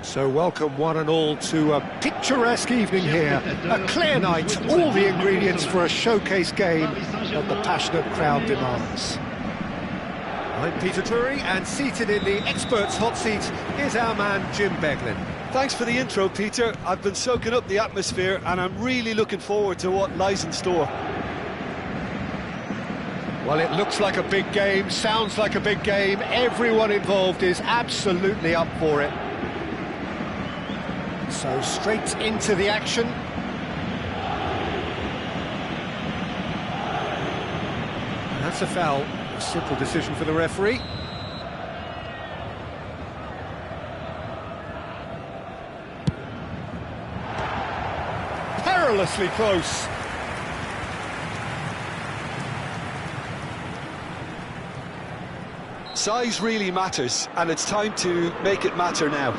So welcome one and all to a picturesque evening here. A clear night, all the ingredients for a showcase game that the passionate crowd demands. I'm Peter Drury, and seated in the experts' hot seat is our man Jim Beglin. Thanks for the intro, Peter. I've been soaking up the atmosphere and I'm really looking forward to what lies in store. Well, it looks like a big game, sounds like a big game. Everyone involved is absolutely up for it. So straight into the action. That's a foul. A simple decision for the referee. Perilously close. Size really matters, and it's time to make it matter now.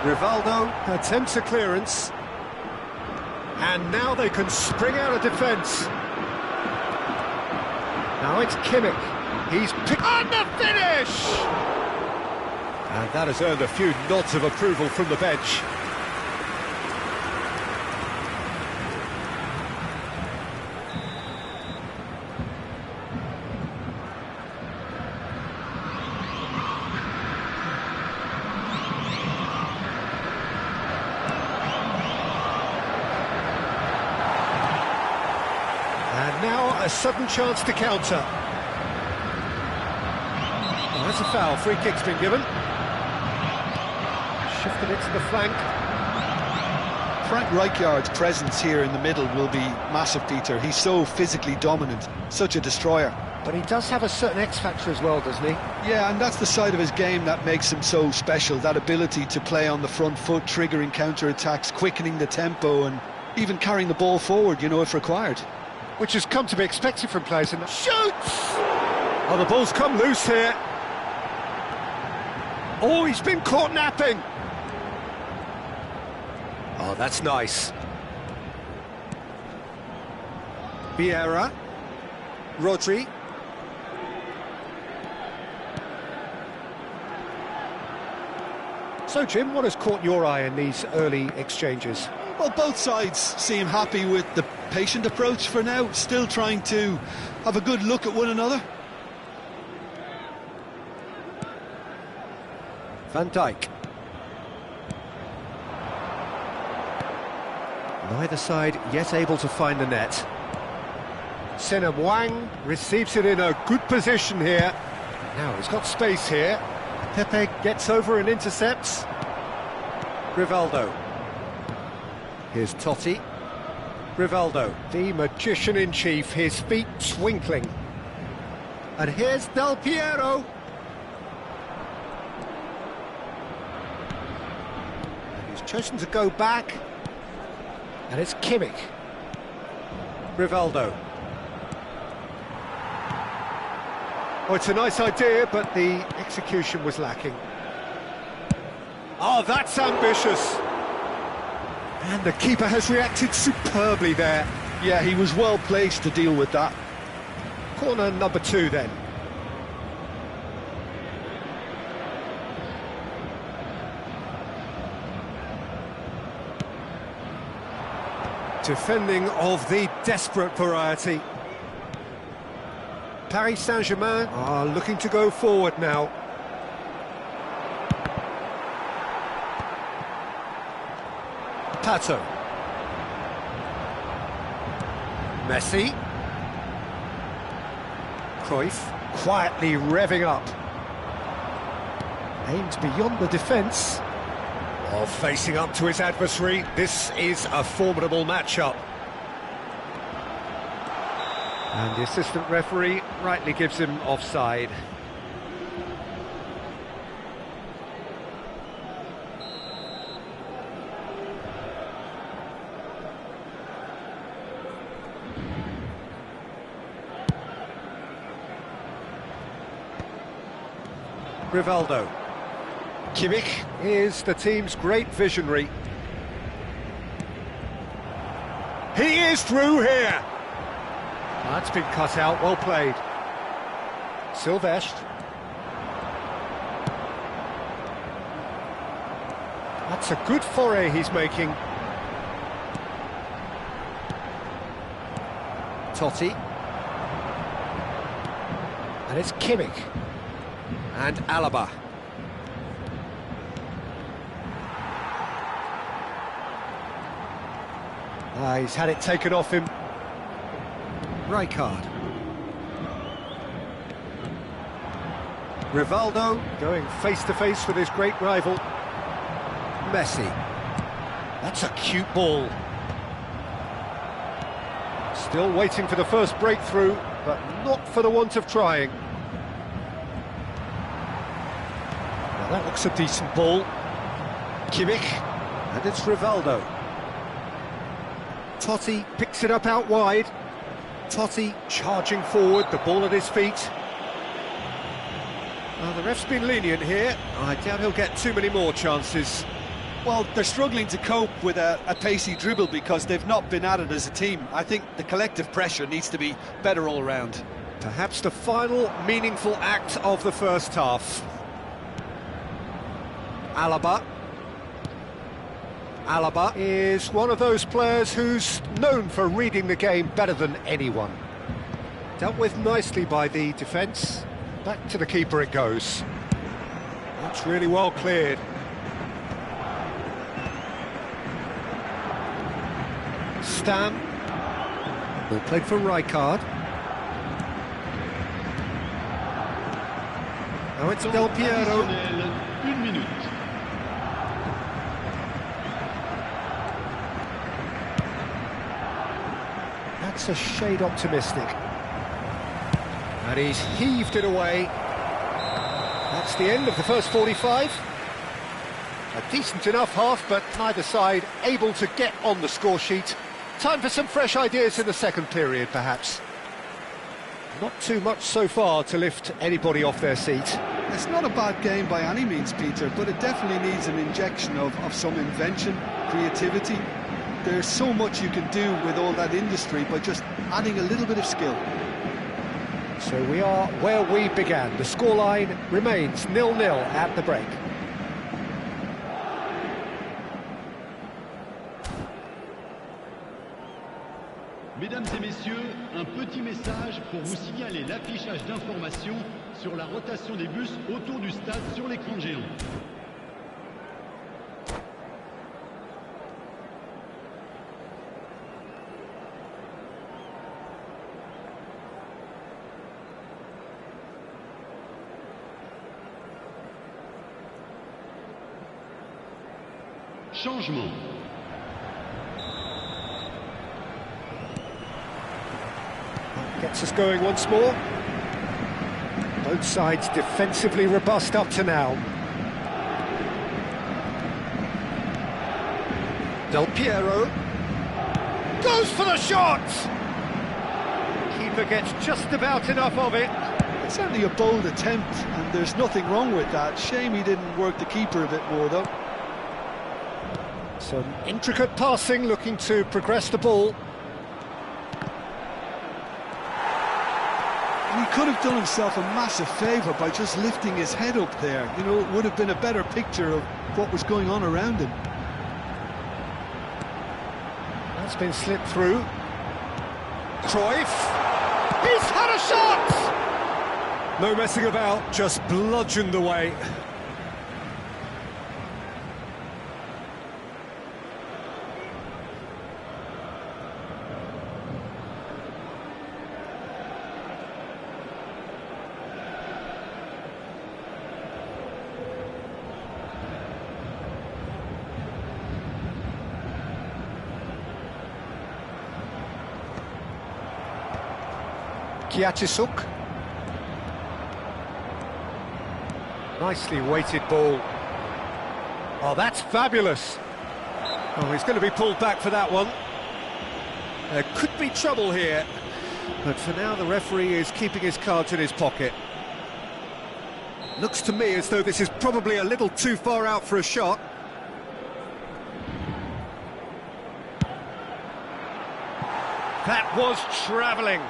Rivaldo attempts a clearance. And now they can spring out of defence. Now it's Kimmich. He's picked on the finish! And that has earned a few nods of approval from the bench. And now a sudden chance to counter. Oh, that's a foul. Free kick's been given. Shifted it to the flank. Frank Rijkaard's presence here in the middle will be massive, Peter. He's so physically dominant, such a destroyer. But he does have a certain X-factor as well, doesn't he? Yeah, and that's the side of his game that makes him so special, that ability to play on the front foot, triggering counter-attacks, quickening the tempo, and even carrying the ball forward, you know, if required. Which has come to be expected from players in the... Shoots! Oh, the ball's come loose here. Oh, he's been caught napping. Oh, that's nice. Vieira. Rodri. So, Jim, what has caught your eye in these early exchanges? Well, both sides seem happy with the patient approach for now, still trying to have a good look at one another. Van Dijk. Neither side yet able to find the net. Senna Wang receives it in a good position here. Now he's got space here. Pepe gets over and intercepts. Rivaldo. Here's Totti. Rivaldo, the magician-in-chief, his feet twinkling. And here's Del Piero. And he's chosen to go back. And it's Kimmich. Rivaldo. Oh, it's a nice idea, but the execution was lacking. Oh, that's ambitious. And the keeper has reacted superbly there. Yeah, he was well placed to deal with that. Corner number 2 then. Defending of the desperate variety. Paris Saint-Germain are looking to go forward now. Pato. Messi. Cruyff quietly revving up. Aimed beyond the defence. Oh, facing up to his adversary. This is a formidable matchup. And the assistant referee rightly gives him offside. Rivaldo. Kimmich is the team's great visionary. He is through here. That's been cut out, well played. Silvestre. That's a good foray he's making. Totti. And it's Kimmich. And Alaba. He's had it taken off him. Rijkaard. Rivaldo going face-to-face with his great rival. Messi. That's a cute ball. Still waiting for the first breakthrough, but not for the want of trying. Now that looks a decent ball. Kimmich. And it's Rivaldo. Totti picks it up out wide. Totti charging forward, the ball at his feet. Well, the ref's been lenient here. I doubt he'll get too many more chances. Well, they're struggling to cope with a pacey dribble because they've not been at it as a team. I think the collective pressure needs to be better all round. Perhaps the final meaningful act of the first half. Alaba. Alaba is one of those players who's known for reading the game better than anyone. Dealt with nicely by the defence. Back to the keeper it goes. That's really well cleared. Stam. Ball played for Rijkaard. Now it's Del Piero. Une minute. That's a shade optimistic. And he's heaved it away. That's the end of the first 45. A decent enough half, but neither side able to get on the score sheet. Time for some fresh ideas in the second period, perhaps. Not too much so far to lift anybody off their seat. It's not a bad game by any means, Peter, but it definitely needs an injection of some invention, creativity. There's so much you can do with all that industry by just adding a little bit of skill. So we are where we began. The scoreline remains 0-0 at the break. Mesdames et messieurs, un petit message pour vous signaler l'affichage d'informations sur la rotation des bus autour du stade sur l'écran géant. Changement. Gets us going once more. Both sides defensively robust up to now. Del Piero goes for the shot! Keeper gets just about enough of it. It's certainly a bold attempt, and there's nothing wrong with that. Shame he didn't work the keeper a bit more, though. Some intricate passing, looking to progress the ball. And he could have done himself a massive favour by just lifting his head up there. You know, it would have been a better picture of what was going on around him. That's been slipped through. Cruyff. He's had a shot! No messing about, just bludgeoned away. Kiatisuk. Nicely weighted ball. Oh, that's fabulous. Oh, he's going to be pulled back for that one. There could be trouble here, but for now the referee is keeping his cards in his pocket. Looks to me as though this is probably a little too far out for a shot. That was travelling.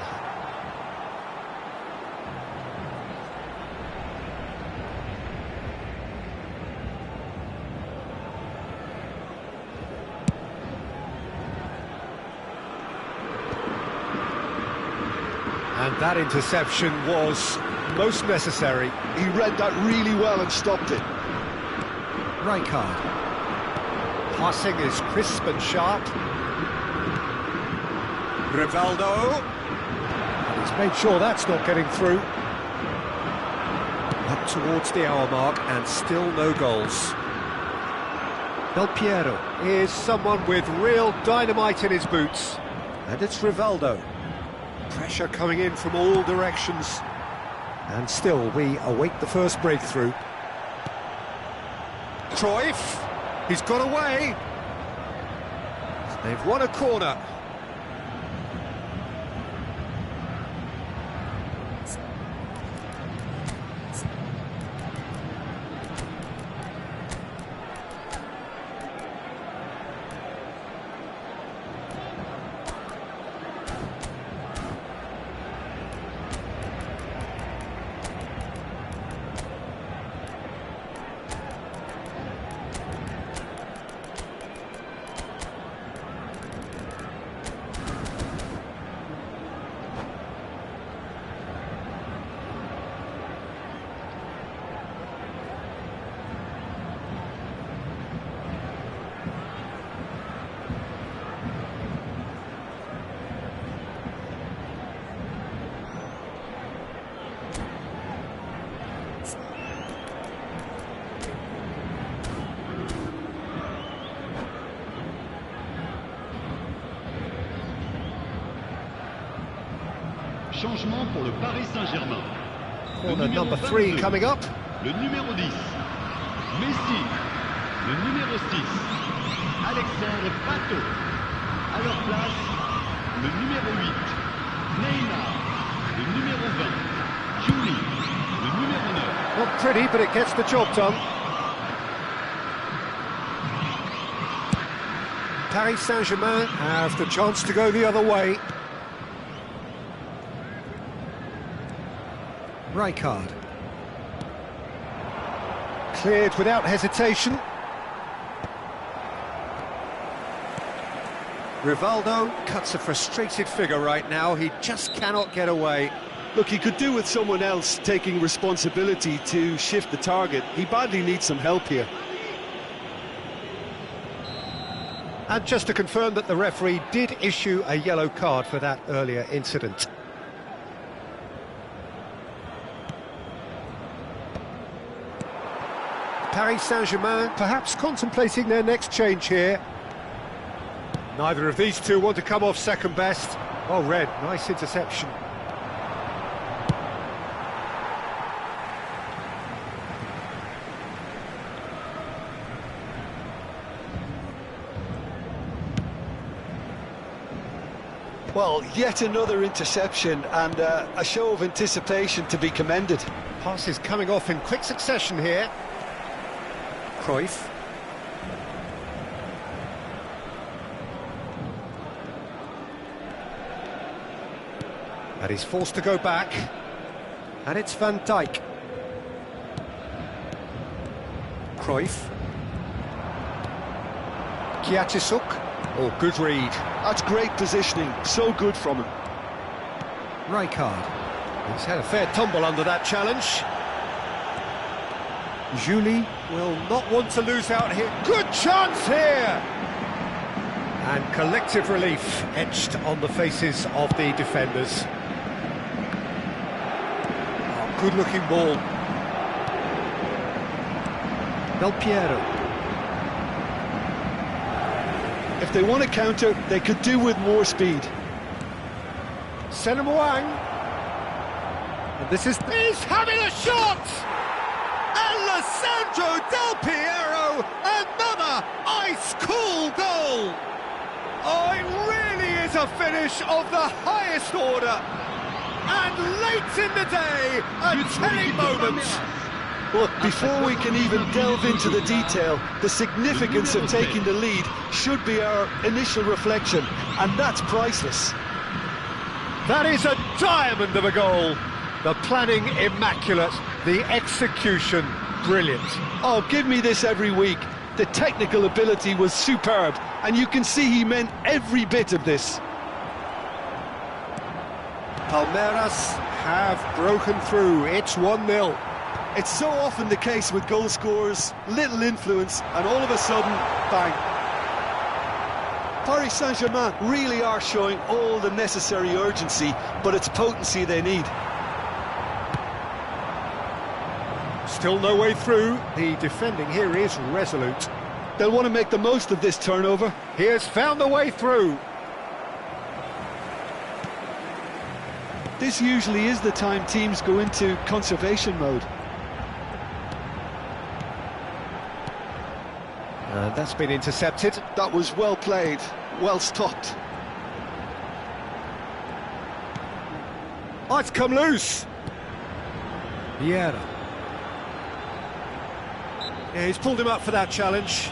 And that interception was most necessary. He read that really well and stopped it. Rijkaard. Passing is crisp and sharp. Rivaldo. And he's made sure that's not getting through. Up towards the hour mark and still no goals. Del Piero is someone with real dynamite in his boots. And it's Rivaldo. Pressure coming in from all directions. And still we await the first breakthrough. Cruyff, he's got away. They've won a corner. Changement pour le Paris Saint-Germain. Corner number 3 coming up. Le numéro 10, Messi. Le numéro 6, Alexandre Pato. À leur place, le numéro 8, Neymar. Le numéro 20, Julie. Le numéro 9. Not pretty, but it gets the job done. Paris Saint-Germain have the chance to go the other way. Rijkaard. Cleared without hesitation. Rivaldo cuts a frustrated figure right now. He just cannot get away. Look, he could do with someone else taking responsibility to shift the target. He badly needs some help here. And just to confirm that the referee did issue a yellow card for that earlier incident. Paris Saint-Germain perhaps contemplating their next change here. Neither of these two want to come off second best. Oh, Red, nice interception. Well, yet another interception and a show of anticipation to be commended. Passes coming off in quick succession here. Cruyff. And he's forced to go back. And it's Van Dijk. Cruyff. Kiatisuk. Oh, good read. That's great positioning, so good from him. Rijkaard. He's had a fair tumble under that challenge. Julie will not want to lose out here. Good chance here! And collective relief etched on the faces of the defenders. Oh, good-looking ball. Del Piero. If they want to counter, they could do with more speed. Semifinal. And this is... He's having a shot! Alessandro Del Piero, another ice-cool goal! Oh, it really is a finish of the highest order. And late in the day, a telling moment. Look, before we can even delve into the detail, the significance of taking the lead should be our initial reflection, and that's priceless. That is a diamond of a goal. The planning immaculate, the execution brilliant. Oh, give me this every week. The technical ability was superb, and you can see he meant every bit of this. Palmeiras have broken through. It's 1-0. It's so often the case with goal scorers, little influence, and all of a sudden, bang. Paris Saint-Germain really are showing all the necessary urgency, but it's potency they need. Still no way through. The defending here is resolute. They'll want to make the most of this turnover. He has found the way through. This usually is the time teams go into conservation mode. And that's been intercepted. That was well played, well stopped. Oh, it's come loose. Vieira. Yeah, he's pulled him up for that challenge.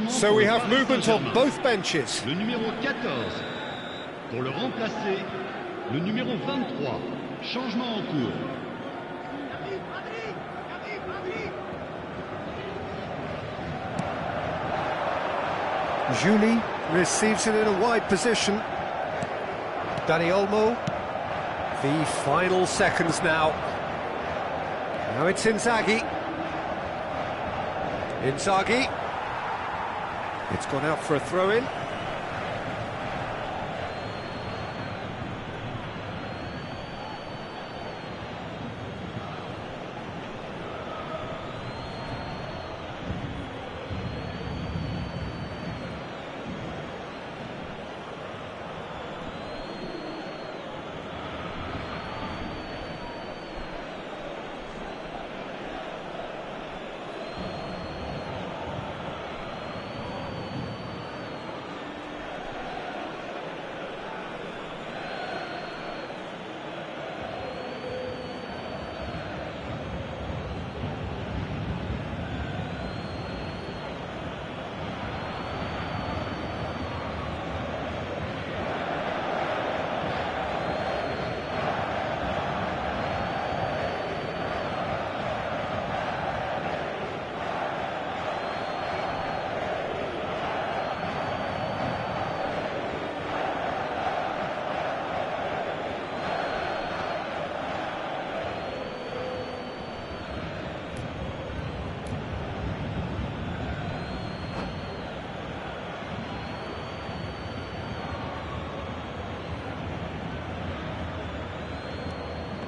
So we have movement on both benches. Le numéro 14. Pour le remplacer, le numéro 23. Changement en cours. Juli receives it in a wide position. Dani Olmo. The final seconds now. Now it's Inzaghi. Inzaghi. It's gone out for a throw-in.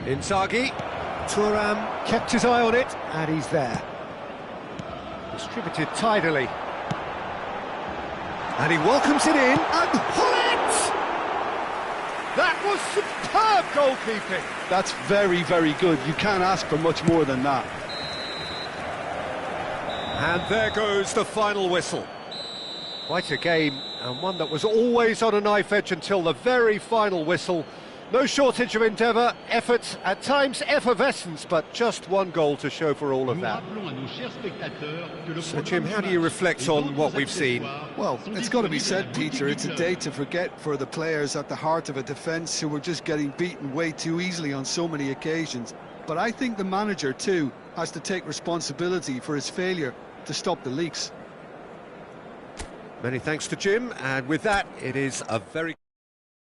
Inzaghi. Thuram kept his eye on it, and he's there. Distributed tidily. And he welcomes it in, and Hullet! That was superb goalkeeping. That's very, very good. You can't ask for much more than that. And there goes the final whistle. Quite a game, and one that was always on a knife edge until the very final whistle. No shortage of endeavour, effort, at times effervescence, but just one goal to show for all of that. So, Jim, how do you reflect on what we've seen? Well, it's got to be said, Peter, it's a day to forget for the players at the heart of a defence who were just getting beaten way too easily on so many occasions. But I think the manager, too, has to take responsibility for his failure to stop the leaks. Many thanks to Jim, and with that, it is a very...